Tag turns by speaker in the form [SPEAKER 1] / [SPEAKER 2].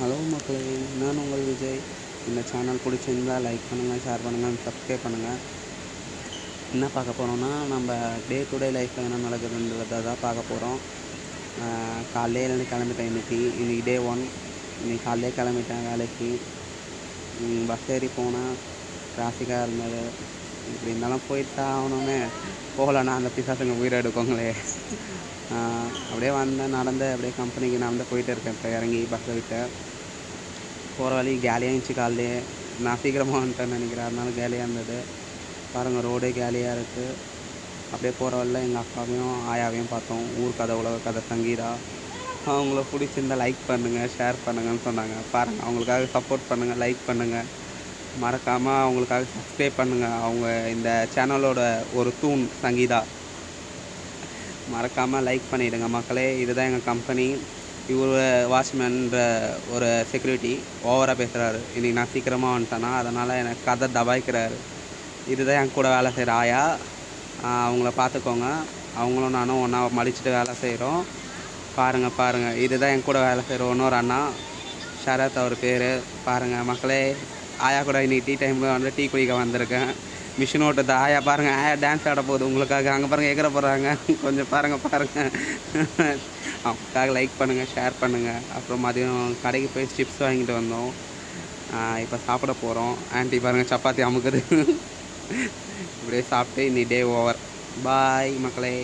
[SPEAKER 1] Hello மக்களே, நான் உங்கள் விஜய். இந்த சேனல் பிடிச்சிருந்தா லைக் பண்ணுங்கள், ஷேர் பண்ணுங்கள், சப்ஸ்கிரைப் பண்ணுங்கள். என்ன பார்க்க போகிறோன்னா, நம்ம டே டு டே லைஃப்பில் என்ன நடக்குதுன்றதை தான் பார்க்க போகிறோம். காலையில எழுந்து கிளம்பிட்டேன் இன்றைக்கி டே 1. இன்றைக்கி காலையிலே கிளம்பிட்டேன் வேலைக்கு. பஸ் ஏறி போனால் டிராஃபிக்காக இருந்தது. இப்படி இருந்தாலும் போயிட்டு தான் ஆகணுமே, போகலன்னா அந்த பிசாசுங்க உயிரை எடுக்குங்களே. அப்படியே வந்தேன், நடந்து அப்படியே கம்பெனிக்கு நடந்து போயிட்டு இருக்கேன். இப்போ இறங்கி பஸ்ஸை விட்டு போகிற வழி கேலியாக இருந்துச்சு. காலையிலே நான் சீக்கிரமாக வந்துட்டேன்னு நினைக்கிறேன், அதனால கேலியாக இருந்தது. பாருங்கள், ரோடே கேலியாக இருக்குது. அப்படியே போகிற வழியில் எங்கள் அக்காவையும் ஆயாவையும் பார்த்தோம். ஊர் கதை உலக கதை சங்கீதா. அவங்கள பிடிச்சிருந்தா லைக் பண்ணுங்கள், ஷேர் பண்ணுங்கன்னு சொன்னாங்க. பாருங்கள், அவங்களுக்காக சப்போர்ட் பண்ணுங்கள், லைக் பண்ணுங்கள், மறக்காமல் அவங்களுக்காக சப்ஸ்கிரைப் பண்ணுங்கள். அவங்க இந்த சேனலோட ஒரு தூண் சங்கீதா. மறக்காமல் லைக் பண்ணிவிடுங்க மக்களே. இதுதான் எங்கள் கம்பெனி. இவர் வாட்ச்மேன்ற ஒரு செக்யூரிட்டி ஓவராக பேசுகிறாரு. இன்றைக்கி நான் சீக்கிரமாக வந்துட்டேன்னா அதனால் எனக்கு கதை தபாய்க்கிறாரு. இதுதான் என் கூட வேலை செய்கிற ஆயா. அவங்கள பார்த்துக்கோங்க. அவங்களும் நானும் ஒன்றா மடிச்சுட்டு வேலை செய்கிறோம். பாருங்கள், இதுதான் என் கூட வேலை செய்கிற இன்னொரு அண்ணா, ஷரத் அவர் பேர். பாருங்கள் மக்களே, ஆயா கூட இன்றைக்கி டீ டைமில் வந்து டீ குடிக்க வந்திருக்கேன். மிஷின் ஓட்டுது ஆயா. பாருங்கள், ஆயா டான்ஸ் ஆட போகுது உங்களுக்காக. அங்கே பாருங்கள், எகிற போகிறாங்க. கொஞ்சம் பாருங்கள். அவங்களுக்காக லைக் பண்ணுங்கள், ஷேர் பண்ணுங்கள். அப்புறம் மதியம் கடைக்கு போய் சிப்ஸ் வாங்கிட்டு வந்தோம். இப்போ சாப்பிட போகிறோம். ஆண்டி பாருங்கள், சப்பாத்தி அமுக்குது. இப்படியே சாப்பிட்டு இன்னி டே ஓவர். பாய் மக்களே.